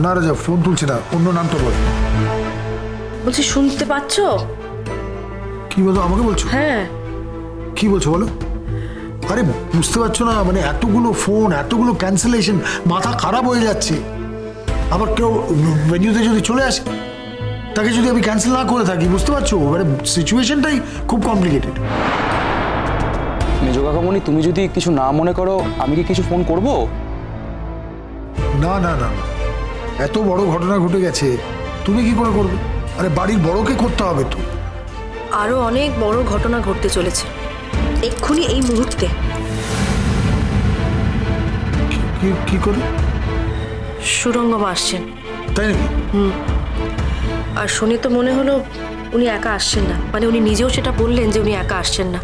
না রাজা, ফোন তুলছে না, অন্য নামটা বল। বলছি শুনতে পাচ্ছ? কি বলছো? আমাকে বলছো? হ্যাঁ। কি বলছো বলো? আরে বুঝতে পারছো না, মানে এতগুলো ফোন, এতগুলো ক্যান্সেলেশন, মাথা খারাপ হয়ে যাচ্ছে। আবার কেউ ভেন্যুতে যদি চলে আসে, তাকে যদি আমি ক্যান্সেল না করে থাকি, বুঝতে পারছো, মানে সিচুয়েশনটাই খুব কমপ্লিকেটেড। মেজ কাকামণি, তুমি যদি কিছু না মনে করো, আমি কি কিছু ফোন করব? না না না, এত বড় ঘটনা ঘটে গেছে, তুমি কি করে করবে? আরে বাড়ির বড়কে করতে হবে তো। আরো অনেক বড় ঘটনা ঘটতে চলেছে এক্ষুনি, এই মুহূর্তে। কি করে? সুরঙ্গমা আসছেন। তাই নাকি? আর শুনে তো মনে হলো উনি একা আসছেন না, মানে উনি নিজেও সেটা বললেন যে উনি একা আসছেন না।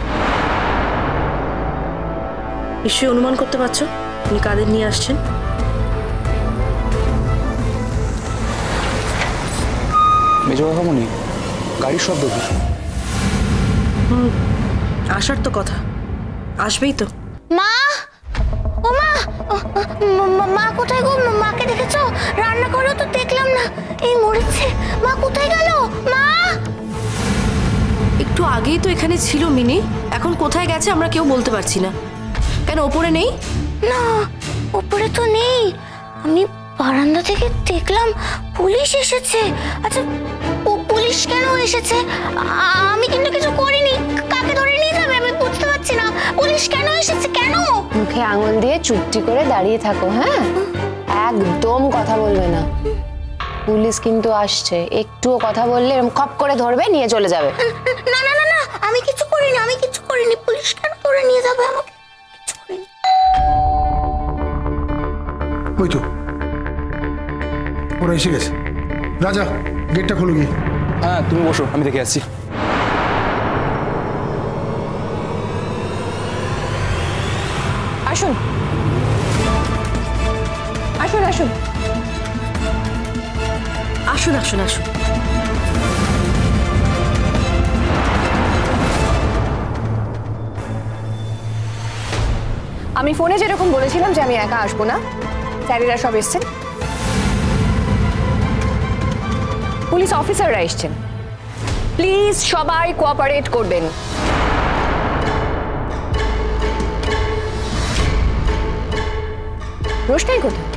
নিশ্চয়ই অনুমান করতে পারছো উনি কাদের নিয়ে আসছেন। মেজ কাকামণি, গাড়ির শব্দ কি? আসার তো কথা, আসবেই তো। মা, ও মা, মা কোথায় গো? মাকে দেখেছো? রান্না করো তো দেখলাম না, এই মরেছে। মা কোথায় গেল? মা একটু আগেই তো এখানে ছিল মিনি, এখন কোথায় গেছে আমরা কেউ বলতে পারছি না। কেন ওপরে নেই? না, উপরে তো নেই। আমি বারান্দা থেকে দেখলাম পুলিশ এসেছে। আচ্ছা, পুলিশ কেন এসেছে? আমি কিন্তু কিছু করিনি। কাকে ধরে নিয়ে যাবে আমি বুঝতে পারছি না। পুলিশ কেন এসেছে? কেন? মুখে আঙুল দিয়ে চুপটি করে দাঁড়িয়ে থাকো, হ্যাঁ? একদম কথা বলবে না। পুলিশ কিন্তু আসছে, একটুও কথা বললে এরকম খপ করে ধরবে, নিয়ে চলে যাবে। না না না না, আমি কিছু করিনি, আমি কিছু করিনি। পুলিশ কেন ধরে নিয়ে যাবে আমাকে? কিছু করিনি। ওই তো ওরা এসে গেছে। রাজা, গেটটা খুলে গিয়ে। হ্যাঁ, তুমি বসো, আমি দেখে আসছি। আসুন আসুন আসুন আসুন আসুন আসুন। আমি ফোনে যেরকম বলেছিলাম যে আমি একা আসবো না, স্যারেরা সব এসছেন, পুলিশ অফিসাররা এসছেন। প্লিজ সবাই কোঅপারেট করবেন। রোশনাই কোথায়?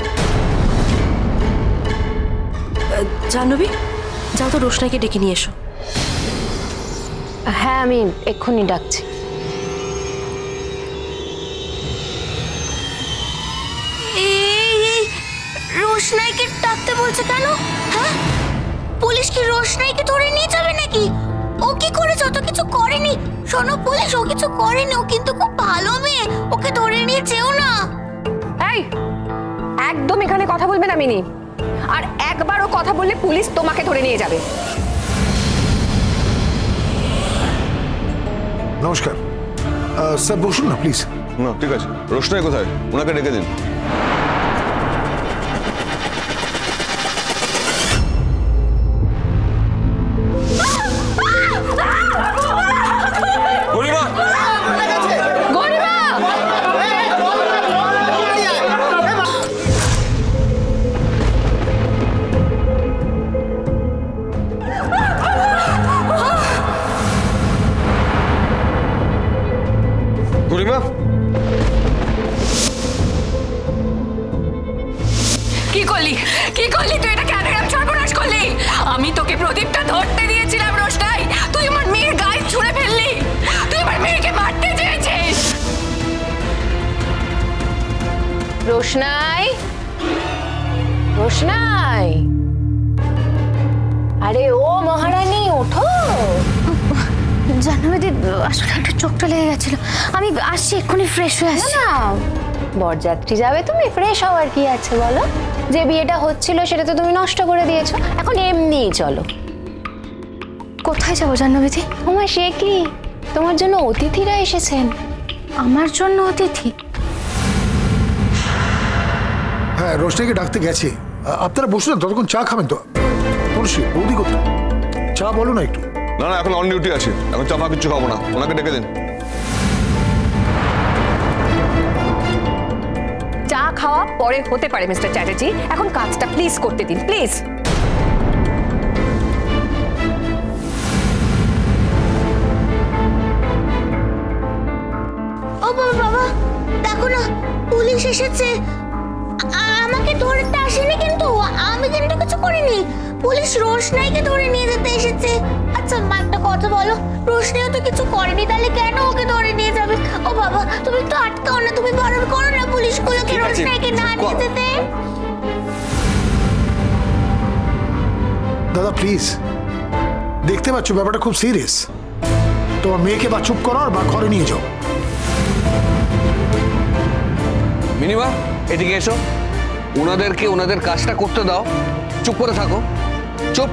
জাহ্নবী, যাও তো রোশনাইকে ডেকে নিয়ে এসো। হ্যাঁ, আমি এক্ষুনি ডাকছি। রোশনাইকে ডাকতে বলছে কেন? হ্যাঁ, পুলিশ কি রোশনাইকে ধরে নিয়ে যাবে নাকি? ও কি করেছে? ও তো কিছু করেনি। শোনো পুলিশ, ও কিছু করেনি, ও কিন্তু খুব ভালো মেয়ে, ওকে ধরে নিয়ে যেও না। এই, একদম এখানে কথা বলবে না মিনি। আর একবারও কথা বললে পুলিশ তোমাকে ধরে নিয়ে যাবে। নমস্কার স্যার, বসুন না প্লিজ। না ঠিক আছে, রোশনাই কোথায়? ওনাকে ডেকে দিন। গরিমা, কি করলি? কি করলি তুই? এটা কেন এরকম সর্বনাশ করলি? আমি তোকে প্রদীপটা ধরতে দিয়েছিলাম রোশনাই, তুই আমার মেয়ের গায়ে ছুঁড়ে ফেললি। তুই আমার মেয়েকে মারতে চেয়েছিস। রোশনাই, রোশনাই, আরে ও মহারানী, ওঠো। জাহ্নবী দি, আসলে একটু চোখটা লেগে গেছিল, আমি আসছি এক্ষুনি, ফ্রেশ হয়ে আসছি। না, বরযাত্রী যাবে, তুমি ফ্রেশ হওয়ার কি আছে বলো? যে বিয়েটা হচ্ছিল সেটা তো তুমি নষ্ট করে দিয়েছো, এখন এমনিই চলো। কোথায় যাবো জাহ্নবী দি? তোমার সে কি, তোমার জন্য অতিথিরা এসেছেন। আমার জন্য অতিথি? হ্যাঁ, রোশনাইকে ডাকতে গেছে। আপনারা বসুন না, ততক্ষণ চা খাবেন তো। তুলসী, বৌদি কোথায়? চা বলো না একটু। না না, এখন অন ডিউটি আছে, এখন চাপা কিচ্ছু খাবো না, ওনাকে ডেকে দিন। চা খাওয়া পরে হতে পারে মিস্টার চ্যাটার্জি, এখন কাজটা প্লিজ করতে দিন, প্লিজ। ও বাবা বাবা, দেখো না পুলিশ এসেছে। আমাকে ধরতে আসেনি, কিন্তু আমি কিন্তু কিছু করিনি। পুলিশ রোশনাইকে ধরে নিয়ে যেতে এসেছে। আচ্ছা মা, একটা কথা বলো, রোশনাইও তো কিছু করেনি, তাহলে কেন ওকে ধরে নিয়ে যাবে? ও বাবা, তুমি তো আটকাও না, তুমি বারণ করো না পুলিশগুলোকে রোশনাইকে না নিয়ে যেতে। দাদা প্লিজ, দেখতে পাচ্ছ ব্যাপারটা খুব সিরিয়াস। তোমার মেয়েকে বা চুপ করো বা ঘরে নিয়ে যাও। মিনিমা, এদিকে এসো। ওনাদেরকে ওনাদের কাজটা করতে দাও, চুপ করে থাকো, চুপ।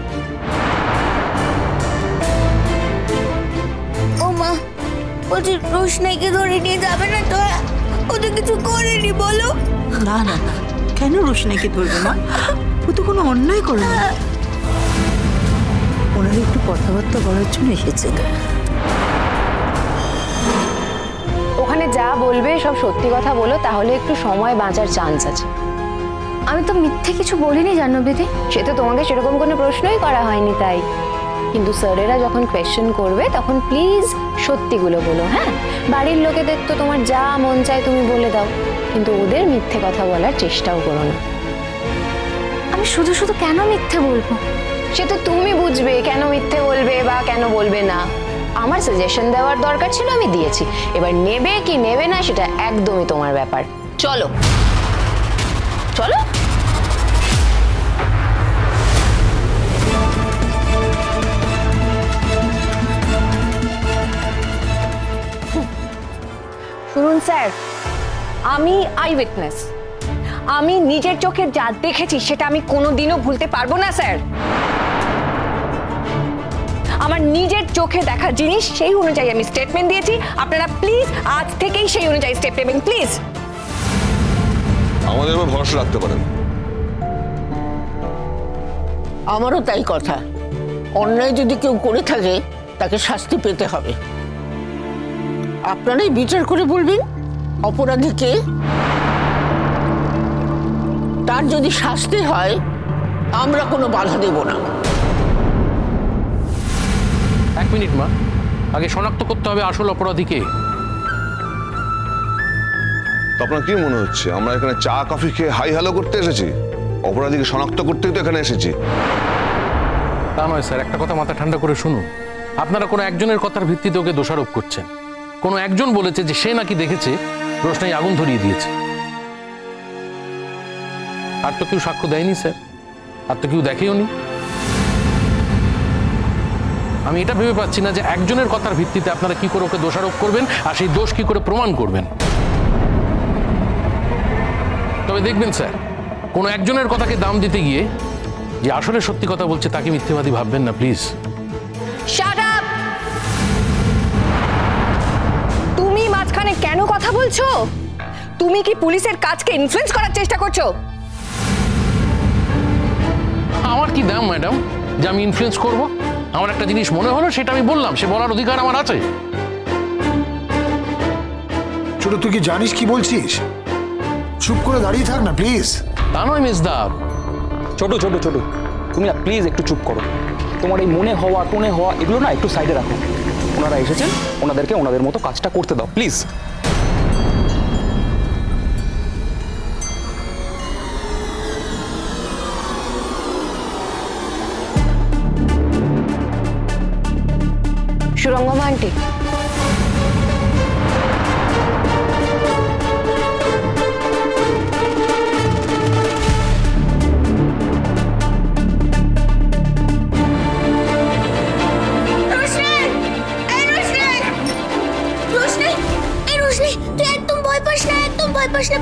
ও মা, বলছি রোশনাইকে ধরে নিয়ে যাবে না তো? ওদের কিছু করেনি বলো? না না না, কেন রোশনাইকে ধরবে না? ও তো কোনো অন্যায় করে না। ওনারা একটু কথাবার্তা বলার জন্য এসেছে। ওখানে যা বলবে সব সত্যি কথা বলো, তাহলে একটু সময় বাঁচার চান্স আছে। আমি তো মিথ্যে কিছু বলিনি জাহ্নবীদি। সে তো তোমাকে সেরকম কোনো প্রশ্নই করা হয়নি তাই। কিন্তু স্যারেরা যখন কোয়েশ্চেন করবে তখন প্লিজ সত্যিগুলো বলো, হ্যাঁ? বাড়ির লোকেদের তো তোমার যা মন চায় তুমি বলে দাও, কিন্তু ওদের মিথ্যে কথা বলার চেষ্টাও করো না। আমি শুধু শুধু কেন মিথ্যে বলবো? সে তো তুমি বুঝবে কেন মিথ্যে বলবে বা কেন বলবে না। আমার সাজেশন দেওয়ার দরকার ছিল, আমি দিয়েছি। এবার নেবে কি নেবে না সেটা একদমই তোমার ব্যাপার। চলো চলো। শুনুন স্যার, আমি আই উইটনেস। আমি নিজের চোখে যা দেখেছি সেটা আমি কোনোদিনও ভুলতে পারবো না স্যার। আমার নিজের চোখে দেখা জিনিস, সেই অনুযায়ী আমি স্টেটমেন্ট দিয়েছি। আপনারা প্লিজ আজ থেকেই সেই অনুযায়ী স্টেপ নেবেন, প্লিজ। আমাদের উপর ভরসা রাখতে পারেন। আমারও তাই কথা। অন্যায় যদি কেউ করে থাকে তাকে শাস্তি পেতে হবে। আপনারাই বিচার করে বলবেন অপরাধী কে। তার যদি শাস্তি হয় আমরা কোনো বাধা দেব না। এক মিনিট মা, আগে শনাক্ত করতে হবে আসল অপরাধী কে। তো আপনার কি মনে হচ্ছে আমরা এখানে চা কফি খেয়ে হাই হ্যালো করতে এসেছি? অপরাধীকে শনাক্ত করতেই তো এখানে এসেছি। তা নয় স্যার, একটা কথা মাথা ঠান্ডা করে শুনুন। আপনারা কোনো একজনের কথার ভিত্তিতে ওকে দোষারোপ করছেন। কোনো একজন বলেছে যে সে নাকি দেখেছে রোশনাই আগুন ধরিয়ে দিয়েছে। আর তো কেউ সাক্ষ্য দেয়নি স্যার, আর তো কেউ দেখেও নি। আমি এটা ভেবে পাচ্ছি না যে একজনের কথার ভিত্তিতে আপনারা কি করে ওকে দোষারোপ করবেন আর সেই দোষ কি করে প্রমাণ করবেন। তবে দেখবেন স্যার, কোনো একজনের কথাকে দাম দিতে গিয়ে যে আসলে সত্যি কথা বলছে তাকে মিথ্যেবাদী ভাববেন না প্লিজ। Shut up! তুমি মাঝখানে কেন কথা বলছো? তুমি কি পুলিশের কাজকে ইনফ্লুয়েন্স করার চেষ্টা করছো? আমার কি দাম ম্যাডাম যে আমি ইনফ্লুয়েন্স করব? আমার একটা জিনিস মনে হলো সেটা আমি বললাম, সে বলার অধিকার আমার আছে। ছোট, তুই কি জানিস কি বলছিস? চুপ করে দাঁড়িয়ে থাক না প্লিজ। তা নয় মেজদা। ছোট ছোট ছোট, তুমি না প্লিজ একটু চুপ করো। তোমার এই মনে হওয়া টনে হওয়া এগুলো না একটু সাইডে রাখো। ওনারা এসেছেন, ওনাদেরকে ওনাদের মতো কাজটা করতে দাও প্লিজ। সুরঙ্গমা আন্টি,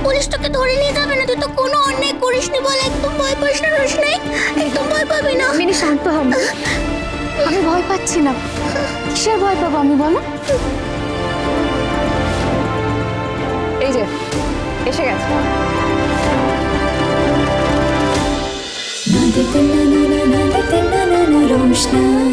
পুলিশ তোকে ধরে নিয়ে যাবে না। তুই তো কোনো অন্যায় করিসনি বলে একদম ভয় পাস না রোশনাই, একদম ভয় পাবি না। মিনি শান্ত হও। আমি ভয় পাচ্ছি না। কিসের ভয় পাবো আমি বলো? এই যে এসে গেছে। রোশনাই।